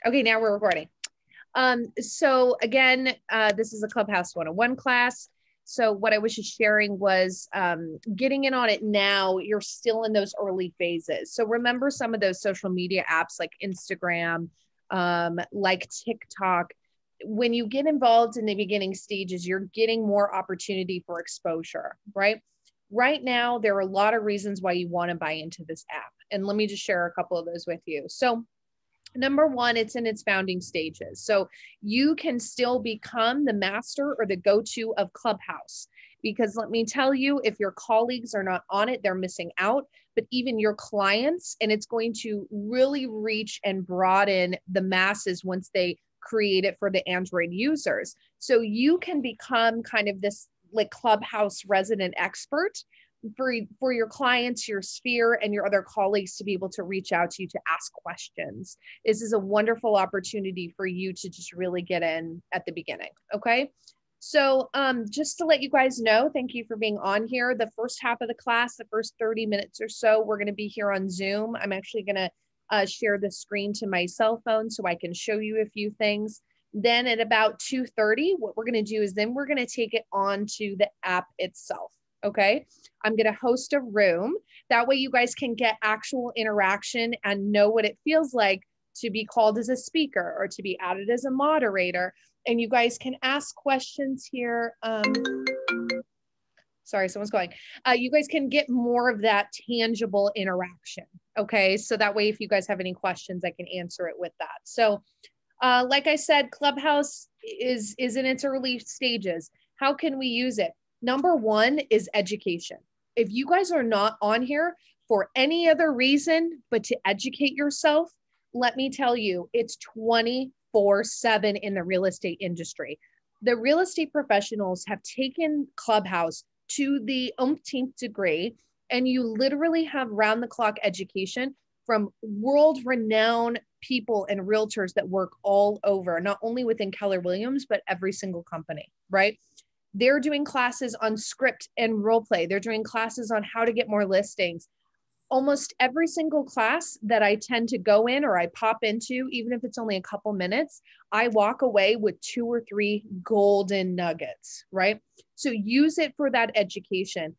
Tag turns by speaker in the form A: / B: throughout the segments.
A: Okay, now we're recording. So again, this is a Clubhouse 101 class. So what I was just sharing was getting in on it now. You're still in those early phases. So remember some of those social media apps like Instagram, like TikTok. When you get involved in the beginning stages, you're getting more opportunity for exposure, right? Right now, there are a lot of reasons why you want to buy into this app. And let me just share a couple of those with you. So number one, it's in its founding stages. So you can still become the master or the go-to of Clubhouse. Because let me tell you, if your colleagues are not on it, they're missing out. But even your clients, and it's going to really reach and broaden the masses once they create it for the Android users. So you can become kind of this like Clubhouse resident expert for your clients, your sphere, and your other colleagues to be able to reach out to you to ask questions. This is a wonderful opportunity for you to just really get in at the beginning. Okay. So just to let you guys know, thank you for being on here. The first half of the class, the first 30 minutes or so, we're going to be here on Zoom. I'm actually going to share the screen to my cell phone so I can show you a few things. Then at about 2:30, what we're going to do is then we're going to take it onto the app itself. Okay. I'm going to host a room. That way you guys can get actual interaction and know what it feels like to be called as a speaker or to be added as a moderator. And you guys can ask questions here. Sorry, someone's calling. You guys can get more of that tangible interaction. Okay. So that way, if you guys have any questions, I can answer it with that. So like I said, Clubhouse is in its early stages. How can we use it? Number one is education. If you guys are not on here for any other reason but to educate yourself, let me tell you, it's 24/7 in the real estate industry. The real estate professionals have taken Clubhouse to the umpteenth degree, and you literally have round the clock education from world renowned people and realtors that work all over, not only within Keller Williams, but every single company, right? They're doing classes on script and role play. They're doing classes on how to get more listings. Almost every single class that I tend to go in or I pop into, even if it's only a couple minutes, I walk away with 2 or 3 golden nuggets, right? So use it for that education.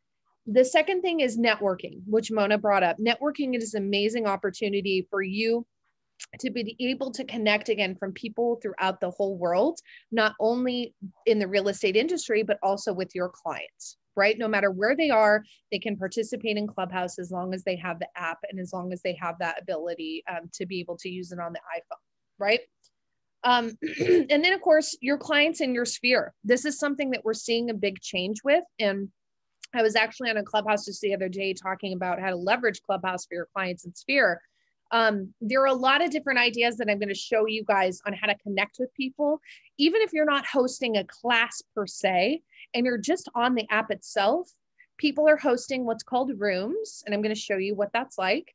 A: The second thing is networking, which Mona brought up. Networking is an amazing opportunity for you to be able to connect again from people throughout the whole world, not only in the real estate industry, but also with your clients, right? No matter where they are, they can participate in Clubhouse as long as they have the app and as long as they have that ability to be able to use it on the iPhone, right? And then of course, your clients in your sphere. This is something that we're seeing a big change with. And I was actually on a Clubhouse just the other day talking about how to leverage Clubhouse for your clients and sphere. There are a lot of different ideas that I'm going to show you guys on how to connect with people. Even if you're not hosting a class per se, and you're just on the app itself, people are hosting what's called rooms. And I'm going to show you what that's like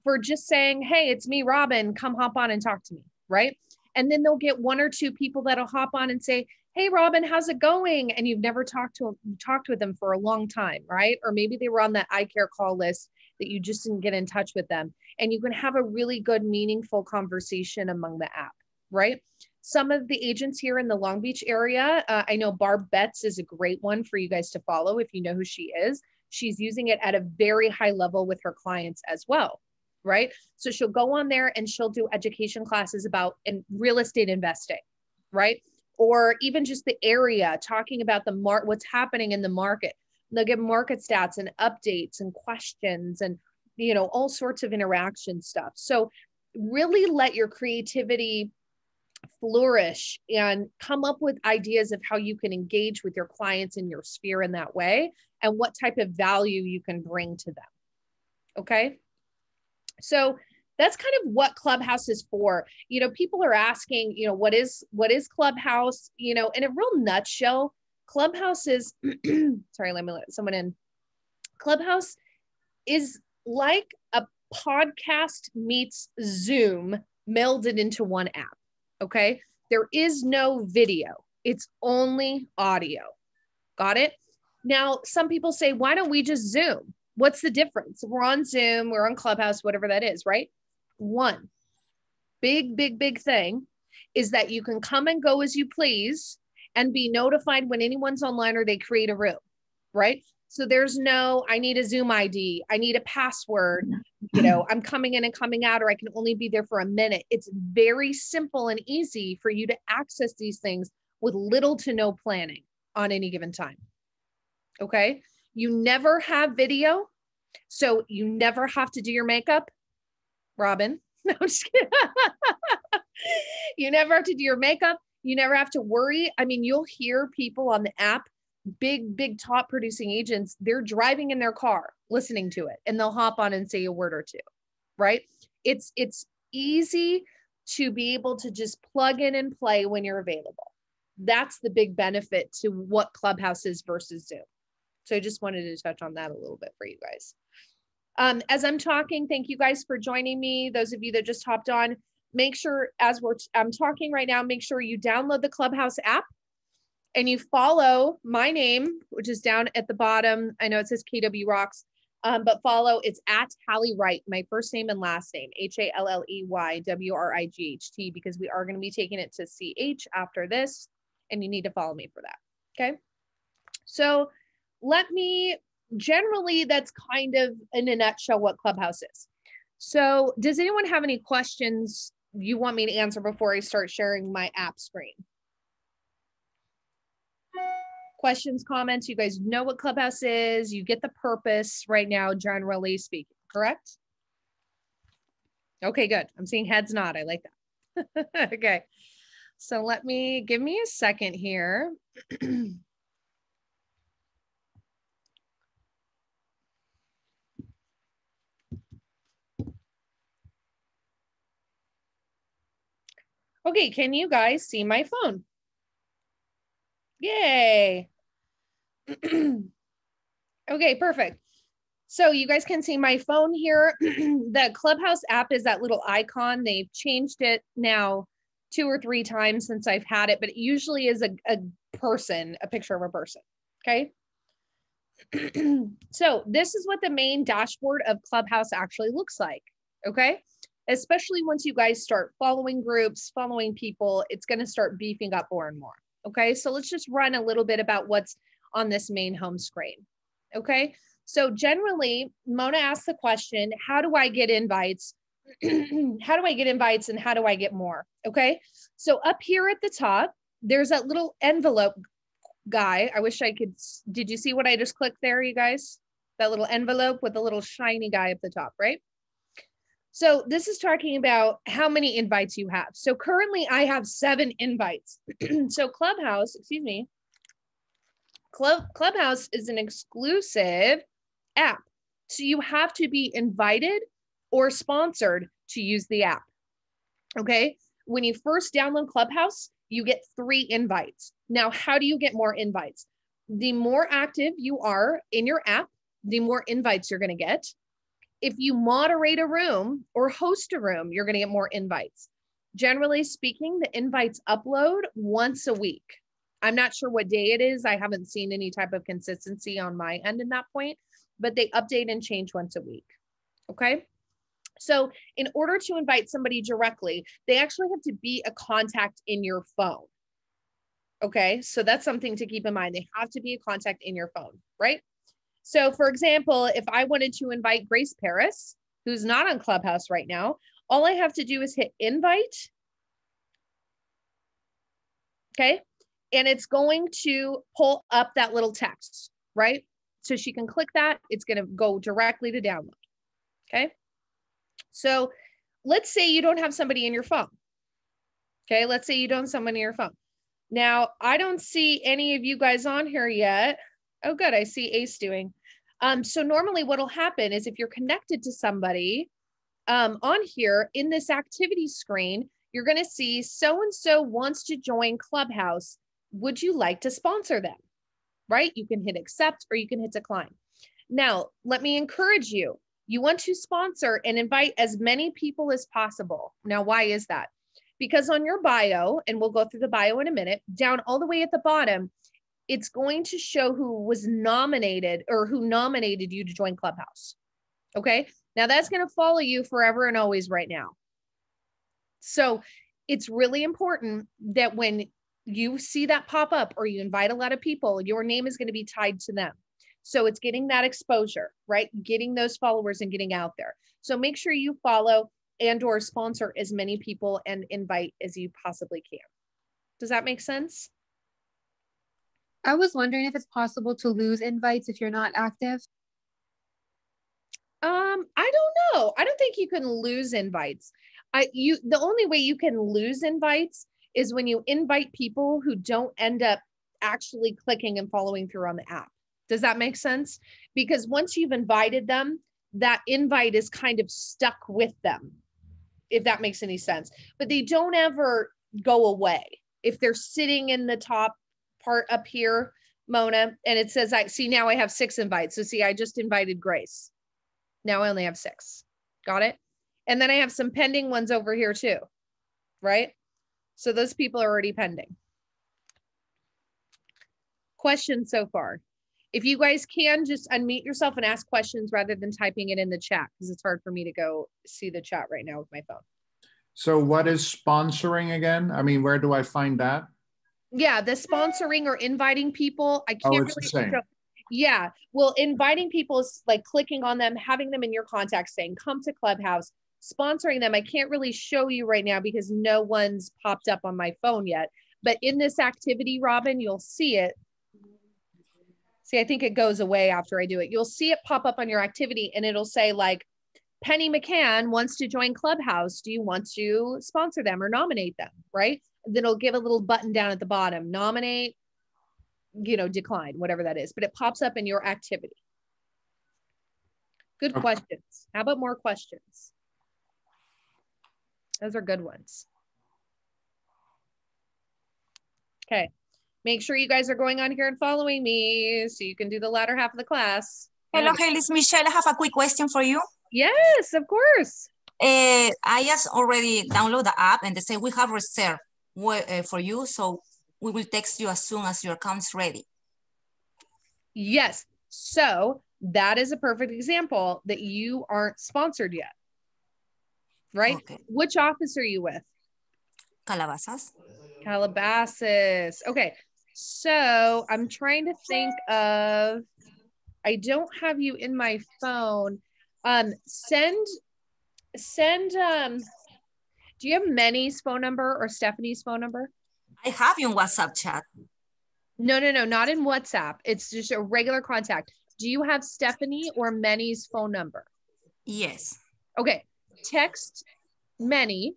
A: for just saying, hey, it's me, Robin, come hop on and talk to me, right? And then they'll get 1 or 2 people that'll hop on and say, hey, Robin, how's it going? And you've never talked with them for a long time, right? Or maybe they were on that I Care call list that you just didn't get in touch with them. And you can have a really good, meaningful conversation among the app, right? Some of the agents here in the Long Beach area, I know Barb Betts is a great one for you guys to follow if you know who she is. She's using it at a very high level with her clients as well, right? So she'll go on there and she'll do education classes about real estate investing, right? Or even just the area, talking about what's happening in the market. They'll give market stats and updates and questions and, you know, all sorts of interaction stuff. So really let your creativity flourish and come up with ideas of how you can engage with your clients in your sphere in that way and what type of value you can bring to them. Okay. So that's kind of what Clubhouse is for. You know, people are asking, you know, what is Clubhouse? You know, in a real nutshell, Clubhouse is, sorry, let me let someone in. Clubhouse is like a podcast meets Zoom melded into one app. Okay. There is no video. It's only audio. Got it? Now, some people say, why don't we just Zoom? What's the difference? We're on Zoom, we're on Clubhouse, whatever that is, right? One, big thing is that you can come and go as you please and be notified when anyone's online or they create a room, right? So there's no, I need a Zoom ID, I need a password, you know, I'm coming in and coming out, or I can only be there for a minute. It's very simple and easy for you to access these things with little to no planning on any given time. Okay. You never have video, so you never have to do your makeup. Robin, no, I'm just kidding. You never have to do your makeup. You never have to worry. I mean, you'll hear people on the app, big top producing agents, they're driving in their car listening to it, and they'll hop on and say a word or two, right? It's easy to be able to just plug in and play when you're available. That's the big benefit to what Clubhouse is versus Zoom. So I just wanted to touch on that a little bit for you guys. As I'm talking, thank you guys for joining me. Those of you that just hopped on, make sure I'm talking right now, make sure you download the Clubhouse app and you follow my name, which is down at the bottom. I know it says KW Rocks, but follow, it's at Halley Wright, my first name and last name, HALLEYWRIGHT, because we are going to be taking it to CH after this, and you need to follow me for that. Okay. So generally, that's kind of in a nutshell what Clubhouse is. So does anyone have any questions you want me to answer before I start sharing my app screen? Questions, comments? You guys know what Clubhouse is. You get the purpose right now, generally speaking, correct? Okay, good. I'm seeing heads nod. I like that. Okay. So give me a second here. Okay, can you guys see my phone? Yay. Okay, perfect. So you guys can see my phone here. The Clubhouse app is that little icon. They've changed it now 2 or 3 times since I've had it, but it usually is a picture of a person, okay? So this is what the main dashboard of Clubhouse actually looks like, okay? Especially once you guys start following groups, following people, it's gonna start beefing up more and more, okay? So let's just run a little bit about what's on this main home screen, okay? So generally, Mona asked the question, how do I get invites? How do I get invites and how do I get more? Okay. So up here at the top, there's that little envelope guy. I wish I could. Did you see what I just clicked there, you guys? That little envelope with the little shiny guy up the top, right? So this is talking about how many invites you have. So currently I have 7 invites. So Clubhouse is an exclusive app. So you have to be invited or sponsored to use the app, okay? When you first download Clubhouse, you get 3 invites. Now, how do you get more invites? The more active you are in your app, the more invites you're gonna get. If you moderate a room or host a room, you're gonna get more invites. Generally speaking, the invites upload once a week. I'm not sure what day it is. I haven't seen any type of consistency on my end in that point, but they update and change once a week, okay? So in order to invite somebody directly, they actually have to be a contact in your phone. Okay, so that's something to keep in mind. They have to be a contact in your phone, right? So for example, if I wanted to invite Grace Paris, who's not on Clubhouse right now, all I have to do is hit invite. Okay, and it's going to pull up that little text, right? So she can click that. It's going to go directly to download. Okay. So let's say you don't have somebody in your phone. Okay, let's say you don't have somebody in your phone. Now, I don't see any of you guys on here yet. Oh, good, I see Ace doing. So normally what'll happen is if you're connected to somebody on here in this activity screen, you're gonna see so-and-so wants to join Clubhouse. Would you like to sponsor them, right? You can hit accept or you can hit decline. Now, let me encourage you. You want to sponsor and invite as many people as possible. Now, why is that? Because on your bio, and we'll go through the bio in a minute, down all the way at the bottom, it's going to show who was nominated or who nominated you to join Clubhouse. Okay. Now that's going to follow you forever and always right now. So it's really important that when you see that pop up or you invite a lot of people, your name is going to be tied to them. So it's getting that exposure, right? Getting those followers and getting out there. So make sure you follow and or sponsor as many people and invite as you possibly can. Does that make sense?
B: I was wondering if it's possible to lose invites if you're not active.
A: I don't know. I don't think you can lose invites. The only way you can lose invites is when you invite people who don't end up actually clicking and following through on the app. Does that make sense? Because once you've invited them, that invite is kind of stuck with them, if that makes any sense. But they don't ever go away. If they're sitting in the top part up here, Mona, and it says, I see now I have 6 invites. So see, I just invited Grace. Now I only have 6. Got it? And then I have some pending ones over here too, right? So those people are already pending. Questions so far? If you guys can, just unmute yourself and ask questions rather than typing it in the chat, because it's hard for me to go see the chat right now with my phone.
C: So what is sponsoring again? I mean, where do I find that?
A: Yeah, the sponsoring or inviting people, I can't
C: it's
A: really
C: the same.
A: Yeah, well, inviting people is like clicking on them, having them in your contacts, saying, come to Clubhouse. Sponsoring them, I can't really show you right now because no one's popped up on my phone yet. But in this activity, Robin, you'll see it. See, I think it goes away after I do it. You'll see it pop up on your activity and it'll say like, Penny McCann wants to join Clubhouse. Do you want to sponsor them or nominate them, right? Then it'll give a little button down at the bottom, nominate, decline, whatever that is, but it pops up in your activity. Good questions. How about more questions? Those are good ones. Okay. Make sure you guys are going on here and following me so you can do the latter half of the class.
D: Hello, Haley, it's Michelle. I have a quick question for you.
A: Yes, of course.
D: I just already download the app and they say we have reserved for you. So we will text you as soon as your account's ready.
A: Yes. So that is a perfect example that you aren't sponsored yet. Right? Okay. Which office are you with?
D: Calabasas.
A: Calabasas. Okay. So I'm trying to think of, I don't have you in my phone. Send, do you have Manny's phone number or Stephanie's phone number?
D: I have you in WhatsApp chat.
A: No, not in WhatsApp. It's just a regular contact. Do you have Stephanie or Manny's phone number?
D: Yes.
A: Okay. Text Manny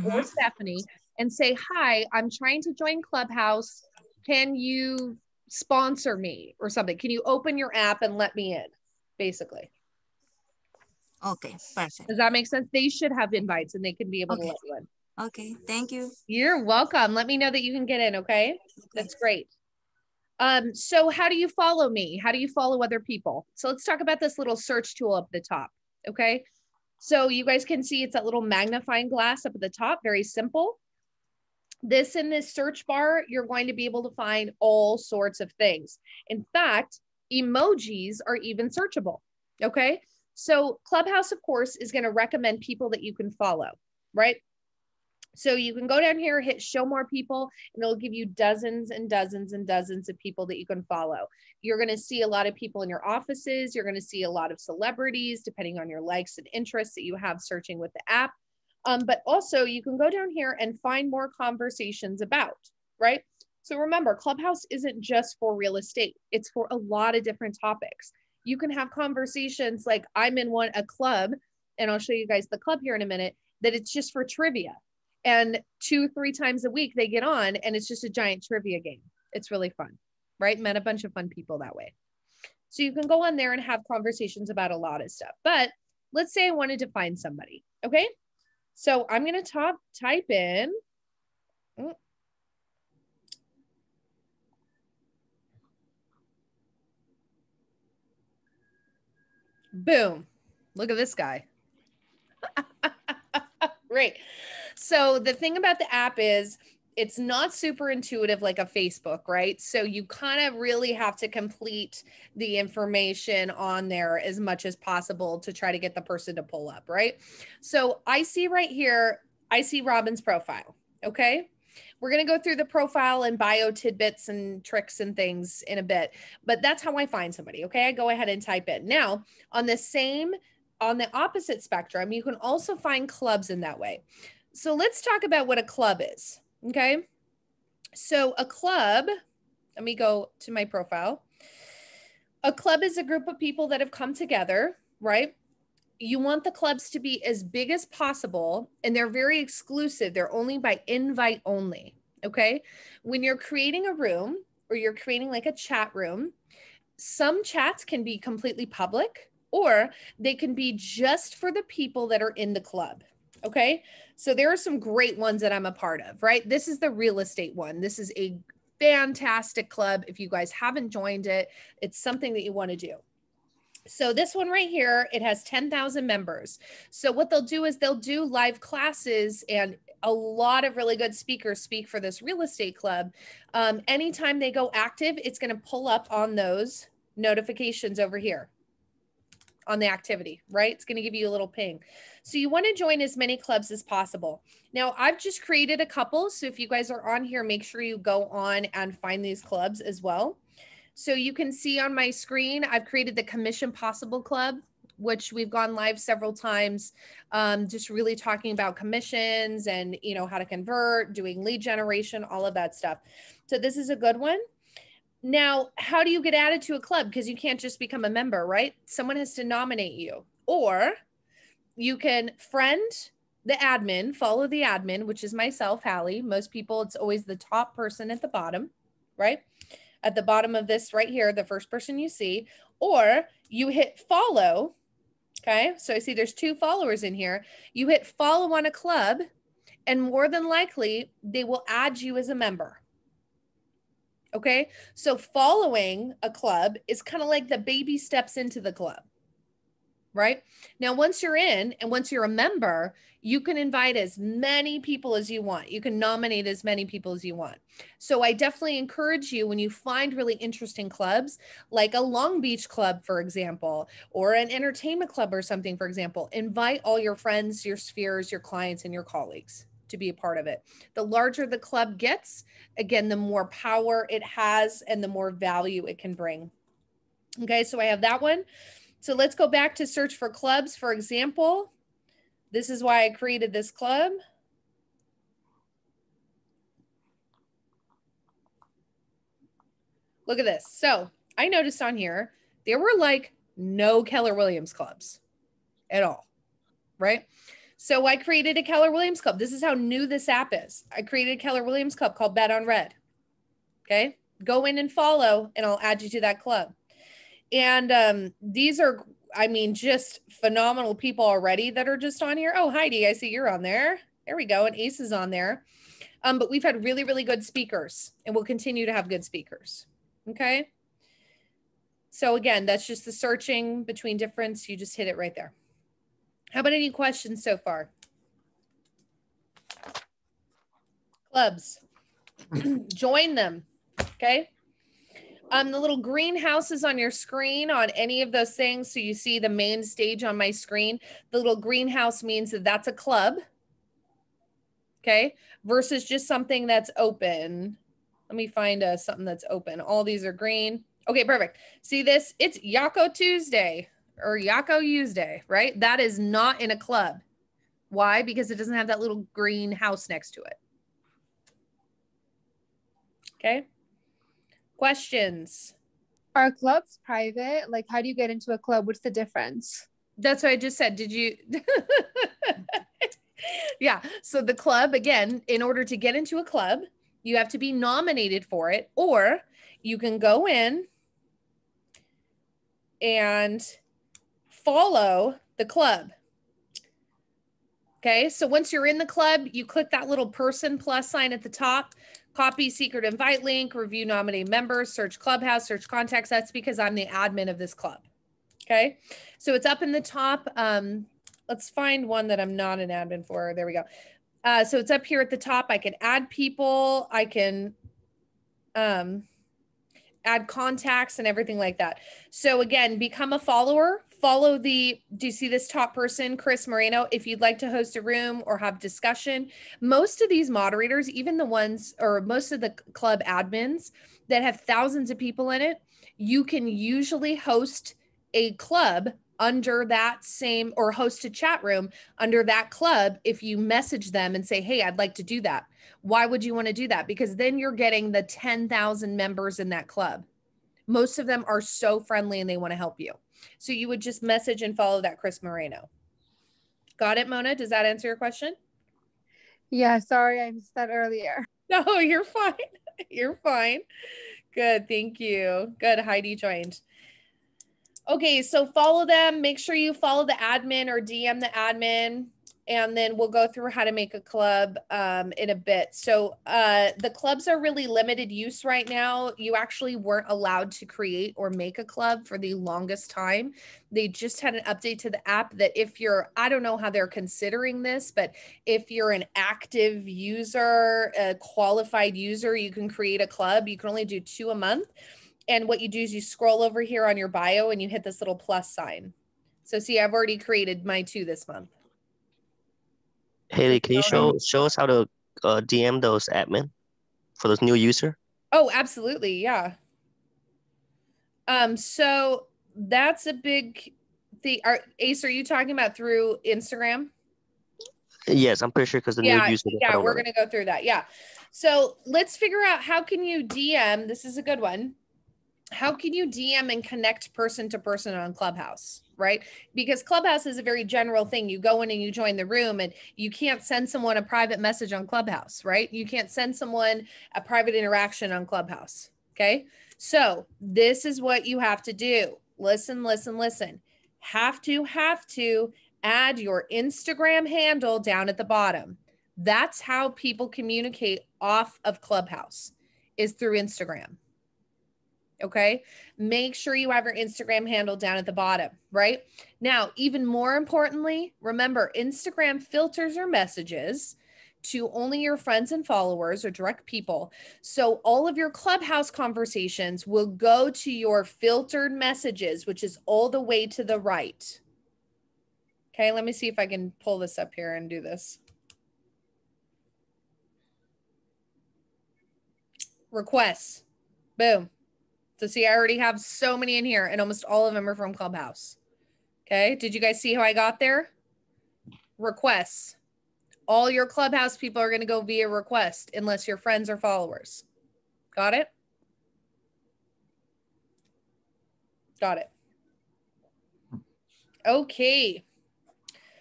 A: or Stephanie and say, hi, I'm trying to join Clubhouse. Can you sponsor me or something? Can you open your app and let me in, basically?
D: Okay, perfect.
A: Does that make sense? They should have invites and they can be able to let you in.
D: Okay, thank you.
A: You're welcome. Let me know that you can get in, okay? That's great. So how do you follow me? How do you follow other people? So let's talk about this little search tool up at the top, okay? So you guys can see it's that little magnifying glass up at the top, very simple. This in this search bar, you're going to be able to find all sorts of things. In fact, emojis are even searchable, okay? So Clubhouse, of course, is going to recommend people that you can follow, right? So you can go down here, hit show more people, and it'll give you dozens and dozens and dozens of people that you can follow. You're going to see a lot of people in your offices. You're going to see a lot of celebrities, depending on your likes and interests that you have searching with the app. But also you can go down here and find more conversations about, right? So remember, Clubhouse isn't just for real estate. It's for a lot of different topics. You can have conversations like I'm in a club, and I'll show you guys the club here in a minute, that it's just for trivia. And 2-3 times a week they get on and it's just a giant trivia game. It's really fun, right? Met a bunch of fun people that way. So you can go on there and have conversations about a lot of stuff. But let's say I wanted to find somebody, okay? So I'm going to type in, boom. Look at this guy. Great. So the thing about the app is it's not super intuitive like a Facebook, right? So you kind of really have to complete the information on there as much as possible to try to get the person to pull up, right? So I see right here, I see Robin's profile. Okay. We're going to go through the profile and bio tidbits and tricks and things in a bit, but that's how I find somebody. Okay. I go ahead and type in. Now, on the opposite spectrum, you can also find clubs in that way. So let's talk about what a club is. Okay. So a club, let me go to my profile. A club is a group of people that have come together, right? You want the clubs to be as big as possible, and they're very exclusive. They're only by invite only, okay? When you're creating a room or you're creating like a chat room, some chats can be completely public or they can be just for the people that are in the club, okay? So there are some great ones that I'm a part of, right? This is the real estate one. This is a fantastic club. If you guys haven't joined it, it's something that you want to do. So this one right here, it has 10,000 members. So what they'll do is they'll do live classes, and a lot of really good speakers speak for this real estate club. Anytime they go active, it's going to pull up on those notifications over here on the activity, right? It's going to give you a little ping. So you want to join as many clubs as possible. Now I've just created a couple. So if you guys are on here, make sure you go on and find these clubs as well. So you can see on my screen, I've created the Commission Possible Club, which we've gone live several times, just really talking about commissions and, you know, how to convert, doing lead generation, all of that stuff. So this is a good one. Now, how do you get added to a club? Because you can't just become a member, right? Someone has to nominate you, or you can friend the admin, follow the admin, which is myself, Halley. Most people, it's always the top person at the bottom, right? At the bottom of this right here, the first person you see, or you hit follow. Okay. So I see there's 2 followers in here. You hit follow on a club, and more than likely they will add you as a member. Okay. So following a club is kind of like the baby steps into the club, right? Now, once you're in and once you're a member, you can invite as many people as you want. You can nominate as many people as you want. So I definitely encourage you, when you find really interesting clubs, like a Long Beach club, for example, or an entertainment club or something, for example, invite all your friends, your spheres, your clients, and your colleagues to be a part of it. The larger the club gets, again, the more power it has and the more value it can bring. Okay, so I have that one. So let's go back to search for clubs. For example, this is why I created this club. Look at this. So I noticed on here, there were like no Keller Williams clubs at all, right? So I created a Keller Williams club. This is how new this app is. I created a Keller Williams club called Bet on Red. Okay, go in and follow, and I'll add you to that club. And these are, I mean, just phenomenal people already that are just on here. Oh, Heidi, I see you're on there. There we go. And Ace is on there. But we've had really, really good speakers, and we'll continue to have good speakers. Okay. So again, that's just the searching between difference. You just hit it right there. How about any questions so far? Clubs. Join them. Okay. The little greenhouses on your screen on any of those things. So you see the main stage on my screen. The little greenhouse means that that's a club. Okay. Versus just something that's open. Let me find something that's open. All these are green. Okay, perfect. See this? It's Yako Tuesday or Yako Tuesday, right? That is not in a club. Why? Because it doesn't have that little green house next to it. Okay. Questions?
B: Are clubs private? Like, how do you get into a club? What's the difference?
A: That's what I just said. Did you? Yeah. So the club, again, in order to get into a club, you have to be nominated for it, or you can go in and follow the club. Okay. So once you're in the club, you click that little person plus sign at the top. Copy secret invite link, review nominate members, search Clubhouse, search contacts. That's because I'm the admin of this club. Okay. So it's up in the top. Let's find one that I'm not an admin for. There we go. So it's up here at the top. I can add people. I can add contacts and everything like that. So again, become a follower, follow do you see this top person, Chris Moreno? If you'd like to host a room or have discussion, most of these moderators, even the ones, or most of the club admins that have thousands of people in it, you can usually host a club under that same, or host a chat room under that club if you message them and say, hey, I'd like to do that. Why would you want to do that? Because then you're getting the 10,000 members in that club. Most of them are so friendly and they want to help you. So you would just message and follow that Chris Moreno. Got it, Mona? Does that answer your question?
B: Yeah, sorry, I missed that earlier.
A: No, you're fine. You're fine. Good, thank you. Good, Heidi joined. Okay, so follow them. Make sure you follow the admin or DM the admin, and then we'll go through how to make a club in a bit. So the clubs are really limited use right now. You actually weren't allowed to create or make a club for the longest time. They just had an update to the app that if you're, I don't know how they're considering this, but if you're an active user, a qualified user, you can create a club. You can only do 2 a month. And what you do is you scroll over here on your bio and you hit this little plus sign. So see, I've already created my 2 this month.
E: Haley, can you show us how to DM those admin for those new user?
A: Oh, absolutely. Yeah. So that's a big thing. Ace, are you talking about through Instagram?
E: Yes, I'm pretty sure because the new user.
A: Yeah, we're going to go through that. Yeah. So let's figure out how can you DM. This is a good one. How can you DM and connect person to person on Clubhouse, right? Because Clubhouse is a very general thing. You go in and you join the room and you can't send someone a private message on Clubhouse, right? You can't send someone a private interaction on Clubhouse, okay? So this is what you have to do. Listen, listen, listen. Have to add your Instagram handle down at the bottom. That's how people communicate off of Clubhouse, is through Instagram. Okay, make sure you have your Instagram handle down at the bottom, right? Now, even more importantly, remember, Instagram filters your messages to only your friends and followers or direct people. So all of your Clubhouse conversations will go to your filtered messages, which is all the way to the right. Okay, let me see if I can pull this up here and do this. Requests, boom. So see, I already have so many in here and almost all of them are from Clubhouse. Okay, did you guys see how I got there? Requests. All your Clubhouse people are going to go via request unless you're friends or followers. Got it? Got it. Okay.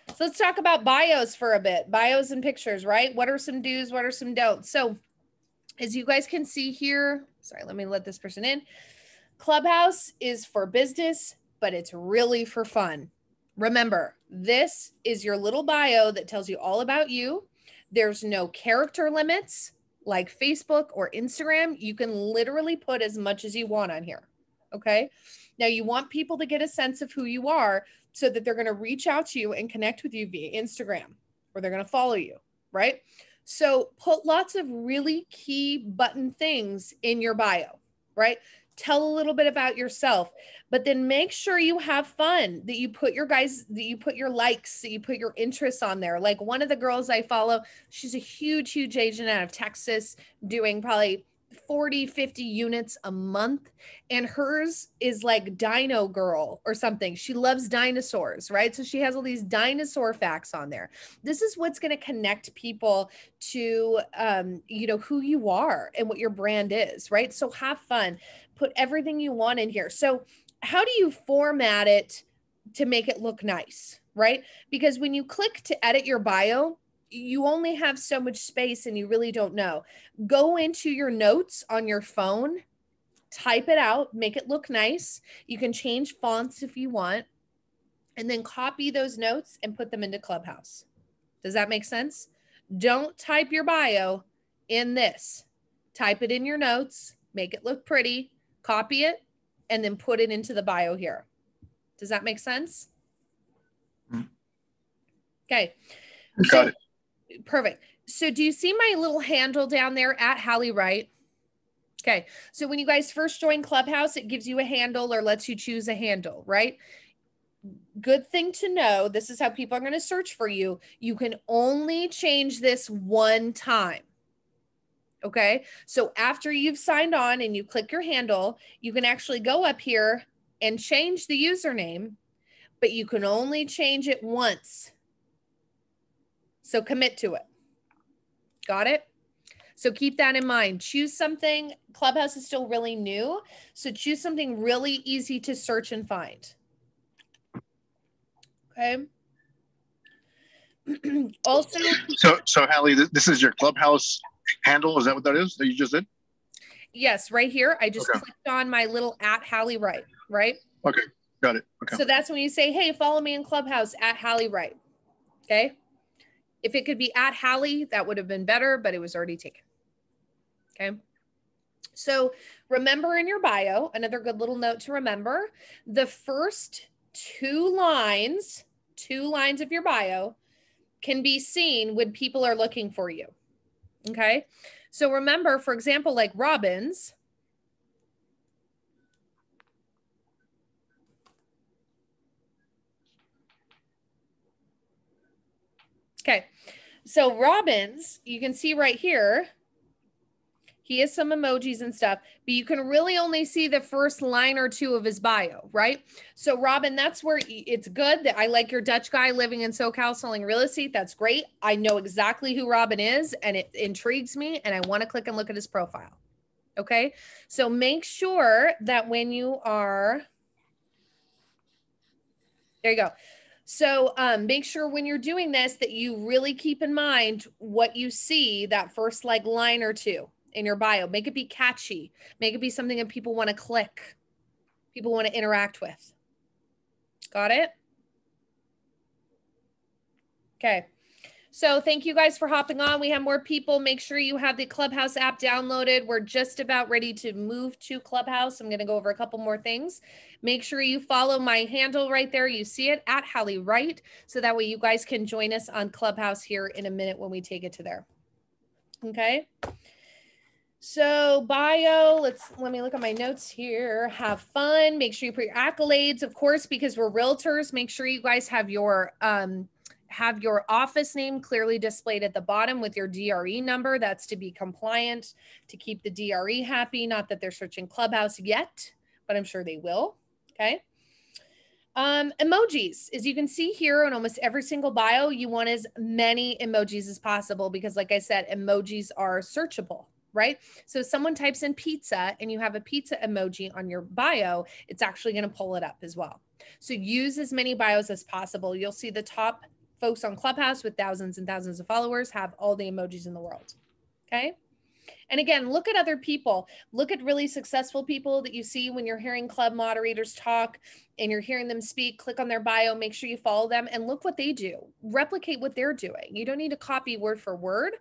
A: So let's talk about bios for a bit. Bios and pictures, right? What are some do's? What are some don'ts? So as you guys can see here, sorry, let me let this person in. Clubhouse is for business, but it's really for fun. Remember, this is your little bio that tells you all about you. There's no character limits like Facebook or Instagram. You can literally put as much as you want on here. Okay. Now you want people to get a sense of who you are so that they're going to reach out to you and connect with you via Instagram, or they're going to follow you, right? So put lots of really key button things in your bio, right? Tell a little bit about yourself, but then make sure you have fun, that you put your likes, that you put your interests on there. Like one of the girls I follow, she's a huge agent out of Texas doing probably 40, 50 units a month. And hers is like Dino Girl or something. She loves dinosaurs, right? So she has all these dinosaur facts on there. This is what's going to connect people to, who you are and what your brand is, right? So have fun, put everything you want in here. So how do you format it to make it look nice, right? Because when you click to edit your bio, you only have so much space and you really don't know. Go into your notes on your phone, type it out, make it look nice. You can change fonts if you want, and then copy those notes and put them into Clubhouse. Does that make sense? Don't type your bio in this. Type it in your notes, make it look pretty, copy it, and then put it into the bio here. Does that make sense? Okay.
C: Got it.
A: Perfect. So do you see my little handle down there at Halley Wright? Okay. So when you guys first join Clubhouse, it gives you a handle or lets you choose a handle, right? good thing to know, this is how people are going to search for you. You can only change this one time. Okay. So after you've signed on and you click your handle, you can actually go up here and change the username, but you can only change it once. So commit to it. Got it? So keep that in mind. Choose something. Clubhouse is still really new. So choose something really easy to search and find. Okay. Also,
F: so Halley, this is your Clubhouse handle. Is that what that is that you just did?
A: yes, right here. I just clicked on my little @Halley Wright, right?
F: Okay, got it. Okay.
A: So that's when you say, hey, follow me in Clubhouse @Halley Wright. Okay. If it could be @Halley, that would have been better, but it was already taken. Okay. So remember in your bio, another good little note to remember, the first two lines of your bio can be seen when people are looking for you. Okay. So remember, for example, like Robin's. Okay. So Robin's, you can see right here, he has some emojis and stuff, but you can really only see the first line or two of his bio, right? So Robin, that's where it's good that I like your Dutch guy living in SoCal selling real estate. That's great. I know exactly who Robin is and it intrigues me and I want to click and look at his profile. Okay. So make sure that when you are, there you go. So make sure when you're doing this that you really keep in mind what you see, that first like line or two in your bio. Make it be catchy. Make it be something that people want to click. People want to interact with. Got it? Okay. So thank you guys for hopping on. We have more people. Make sure you have the Clubhouse app downloaded. We're just about ready to move to Clubhouse. I'm going to go over a couple more things. Make sure you follow my handle right there. You see it @Halley Wright. So that way you guys can join us on Clubhouse here in a minute when we take it to there. Okay. So bio, let me look at my notes here. Have fun. Make sure you put your accolades, of course, because we're realtors. Make sure you guys have your office name clearly displayed at the bottom with your DRE number. That's to be compliant, to keep the DRE happy. Not that they're searching Clubhouse yet, but I'm sure they will. Okay. Emojis, as you can see here on almost every single bio, you want as many emojis as possible because like I said, emojis are searchable, right? So if someone types in pizza and you have a pizza emoji on your bio, it's actually going to pull it up as well. So use as many bios as possible. You'll see the top folks on Clubhouse with thousands and thousands of followers have all the emojis in the world. Okay. And again, look at other people. Look at really successful people that you see when you're hearing club moderators talk and you're hearing them speak. Click on their bio, make sure you follow them and look what they do. Replicate what they're doing. You don't need to copy word for word,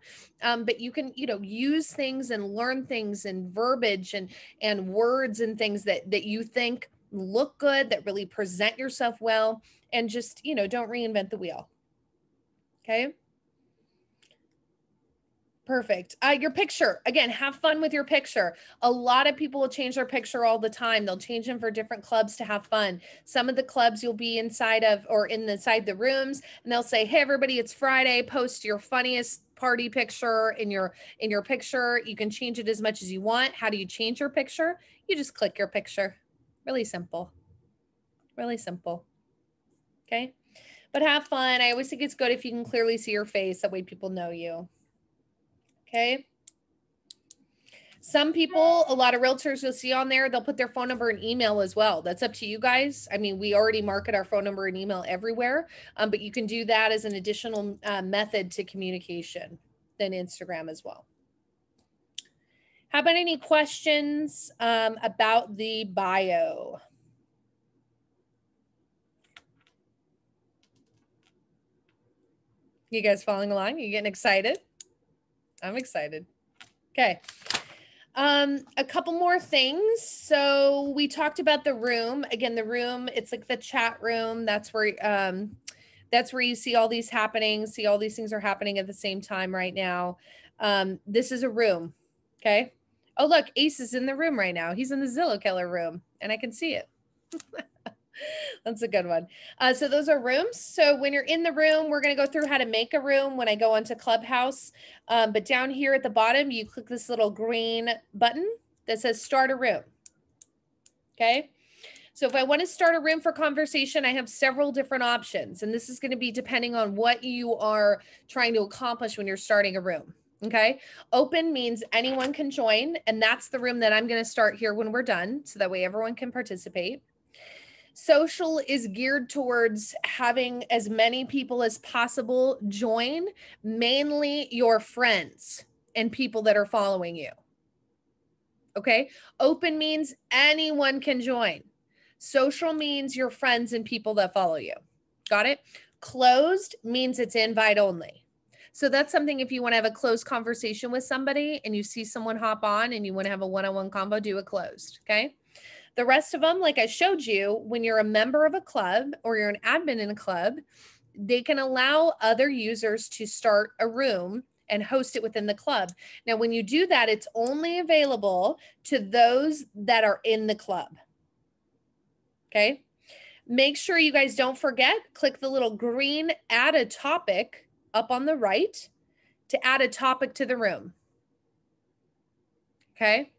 A: but you can, use things and learn things and verbiage and words and things that you think look good, that really present yourself well, and just, don't reinvent the wheel. Okay. Perfect. Your picture, again, have fun with your picture. A lot of people will change their picture all the time. They'll change them for different clubs to have fun. Some of the clubs you'll be inside of or inside the rooms and they'll say, hey, everybody, it's Friday. Post your funniest party picture in your picture. You can change it as much as you want. How do you change your picture? You just click your picture. Really simple. Really simple. Okay. But have fun. I always think it's good if you can clearly see your face. That way people know you. Okay. Some people, a lot of realtors you'll see on there, they'll put their phone number and email as well. That's up to you guys. I mean, we already market our phone number and email everywhere, but you can do that as an additional method to communication than Instagram as well. How about any questions about the bio? You guys following along? You getting excited? I'm excited. Okay. A couple more things. So we talked about the room. Again, the room, it's like the chat room. That's where you see all these happenings, see all these things are happening at the same time right now. This is a room. Okay. Oh, look, Ace is in the room right now. He's in the Zillow Killer room and I can see it. That's a good one. So those are rooms. So when you're in the room, we're going to go through how to make a room when I go onto Clubhouse. But down here at the bottom, you click this little green button that says start a room. Okay. So if I want to start a room for conversation, I have several different options. And this is going to be depending on what you are trying to accomplish when you're starting a room. Okay. Open means anyone can join. And that's the room that I'm going to start here when we're done. So that way everyone can participate. Social is geared towards having as many people as possible join, mainly your friends and people that are following you. Okay. Open means anyone can join. Social means your friends and people that follow you. Got it? Closed means it's invite only. So that's something if you want to have a closed conversation with somebody and you see someone hop on and you want to have a one-on-one convo, do it closed. Okay. The rest of them, like I showed you, when you're a member of a club or you're an admin in a club, they can allow other users to start a room and host it within the club. Now, when you do that, it's only available to those that are in the club. Okay. Make sure you guys don't forget, click the little green add a topic up on the right to add a topic to the room. Okay.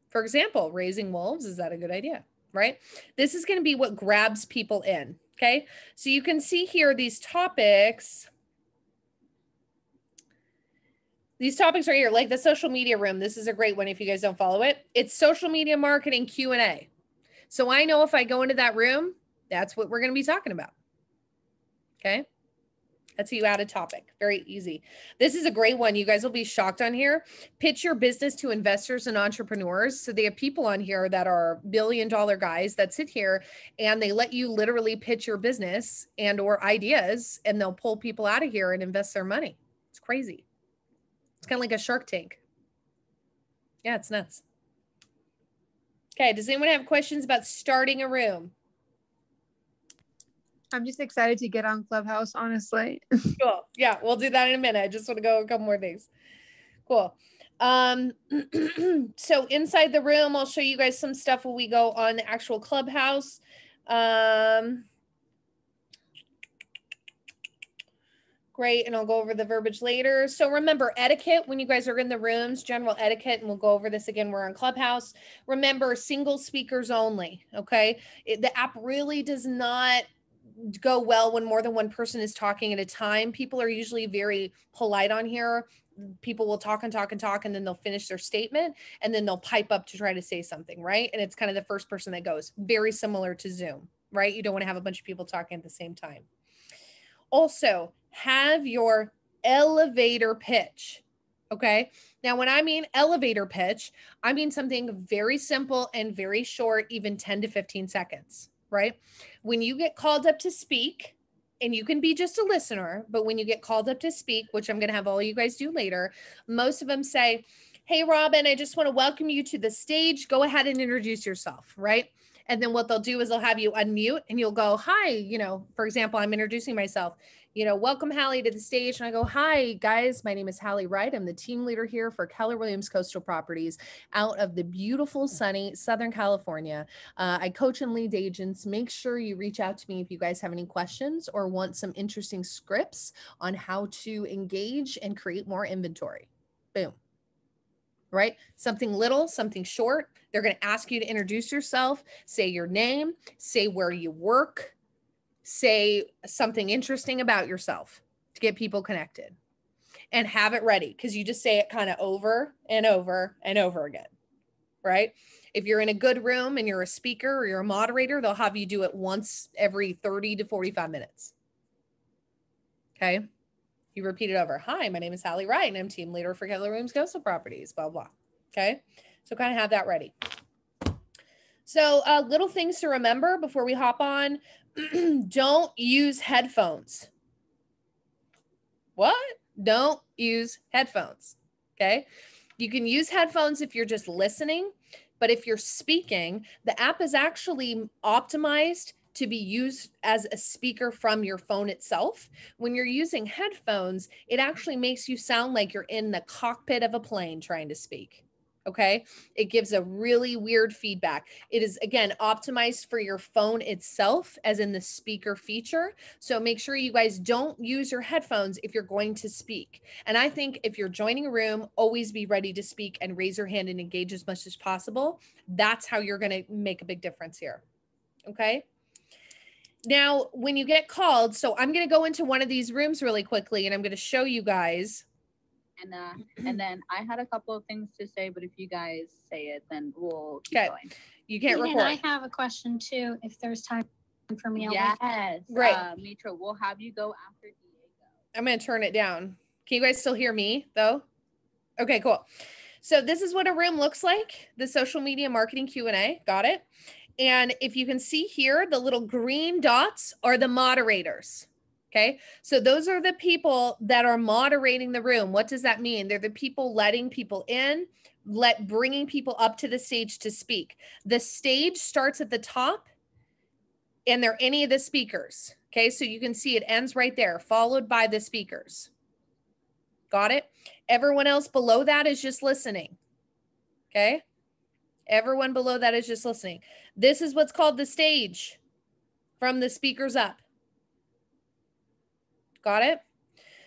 A: For example, raising wolves, is that a good idea? Right? This is going to be what grabs people in. Okay. So you can see here these topics. These topics right here, like the social media room. This is a great one if you guys don't follow it. It's social media marketing Q&A. So I know if I go into that room, that's what we're going to be talking about. Okay. That's how you add a topic. Very easy. This is a great one. You guys will be shocked on here. Pitch your business to investors and entrepreneurs. So they have people on here that are billion-dollar guys that sit here and they let you literally pitch your business and or ideas, and they'll pull people out of here and invest their money. It's crazy. It's kind of like a Shark Tank. Yeah, it's nuts. Okay. Does anyone have questions about starting a room?
B: I'm just excited to get on Clubhouse, honestly.
A: Cool. Yeah, we'll do that in a minute. I just want to go a couple more things. Cool. So inside the room, I'll show you guys some stuff when we go on the actual Clubhouse. Great. And I'll go over the verbiage later. So remember etiquette when you guys are in the rooms, general etiquette, and we'll go over this again. We're on Clubhouse. Remember, single speakers only. Okay. The app really does not go well when more than one person is talking at a time. People are usually very polite on here. People will talk and talk and talk, and then they'll finish their statement, and then they'll pipe up to try to say something, right? And it's kind of the first person that goes. Very similar to Zoom, right? You don't want to have a bunch of people talking at the same time. Also, have your elevator pitch. Okay. Now, when I mean elevator pitch, I mean something very simple and very short, even 10 to 15 seconds, right? When you get called up to speak, and you can be just a listener, but when you get called up to speak, which I'm going to have all you guys do later, most of them say, hey, Robin, I just want to welcome you to the stage. Go ahead and introduce yourself, right? And then what they'll do is they'll have you unmute and you'll go, hi, you know, for example, I'm introducing myself, you know, welcome Halley to the stage. And I go, hi guys, my name is Halley Wright. I'm the team leader here for Keller Williams Coastal Properties out of the beautiful, sunny Southern California. I coach and lead agents. Make sure you reach out to me if you guys have any questions or want some interesting scripts on how to engage and create more inventory. Boom. Right? Something little, something short. They're going to ask you to introduce yourself, say your name, say where you work, say something interesting about yourself to get people connected, and have it ready, because you just say it kind of over and over and over again, right? If you're in a good room and you're a speaker or you're a moderator, they'll have you do it once every 30 to 45 minutes. Okay. You repeat it over. Hi, my name is Halley Wright, and I'm team leader for Keller Williams Coastal Properties, blah, blah. Okay. So kind of have that ready. So little things to remember before we hop on. Don't use headphones. What? Don't use headphones. Okay. You can use headphones if you're just listening, but if you're speaking, the app is actually optimized to be used as a speaker from your phone itself. When you're using headphones, it actually makes you sound like you're in the cockpit of a plane trying to speak. Okay. It gives a really weird feedback. It is, again, optimized for your phone itself, as in the speaker feature. So make sure you guys don't use your headphones if you're going to speak. And I think if you're joining a room, always be ready to speak and raise your hand and engage as much as possible. That's how you're going to make a big difference here. Okay. Now, when you get called, so I'm going to go into one of these rooms really quickly and I'm going to show you guys.
G: And then I had a couple of things to say, but if you guys say it, then we'll keep going.
A: You can't record.
H: And I have a question too, if there's time for me.
G: Yes.
A: Right.
G: Mitra, we'll have you go after Diego.
A: I'm going to turn it down. Can you guys still hear me though? Okay, cool. So this is what a room looks like. The social media marketing Q&A. Got it. And if you can see here, the little green dots are the moderators. Okay, so those are the people that are moderating the room. What does that mean? They're the people letting people in, bringing people up to the stage to speak. The stage starts at the top and they're any of the speakers. Okay, so you can see it ends right there, followed by the speakers. Got it? Everyone else below that is just listening. Okay, everyone below that is just listening. This is what's called the stage, from the speakers up. Got it?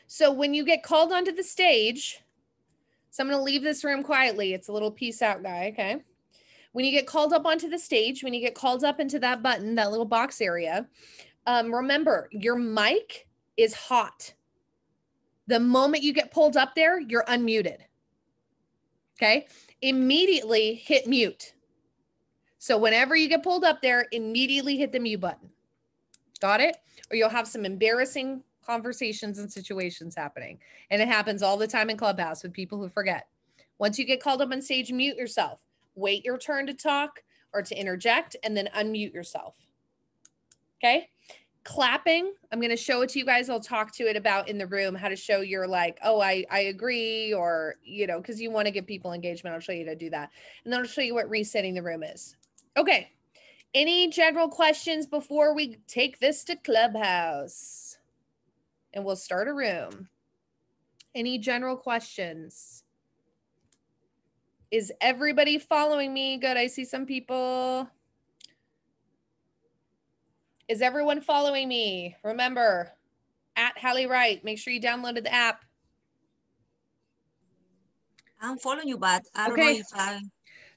A: So when you get called onto the stage, so I'm going to leave this room quietly. It's a little peace out guy, okay? When you get called up onto the stage, when you get called up into that button, that little box area, remember, your mic is hot. The moment you get pulled up there, you're unmuted. Okay? Immediately hit mute. So whenever you get pulled up there, immediately hit the mute button. Got it? Or you'll have some embarrassing conversations and situations happening. And it happens all the time in Clubhouse with people who forget. Once you get called up on stage, mute yourself. Wait your turn to talk or to interject and then unmute yourself. Okay? Clapping, I'm going to show it to you guys. I'll talk to it about in the room, how to show your like, oh, I agree, or, you know, because you want to get people engagement. I'll show you how to do that. And then I'll show you what resetting the room is. Okay. Any general questions before we take this to Clubhouse? And we'll start a room. Any general questions? Is everybody following me? Good. I see some people. Is everyone following me? Remember, at Halley Wright. Make sure you downloaded the app.
D: I'm following you, but I don't know if I...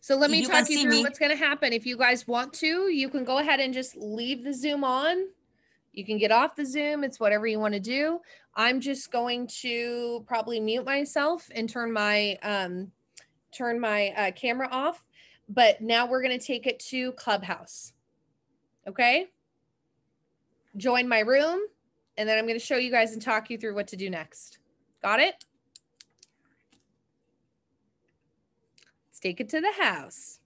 A: So let me talk you through what's going to happen. If you guys want to, you can go ahead and just leave the Zoom on. You can get off the Zoom. It's whatever you want to do. I'm just going to probably mute myself and turn my camera off. But now we're going to take it to Clubhouse. Okay? Join my room, and then I'm going to show you guys and talk you through what to do next. Got it? Let's take it to the house.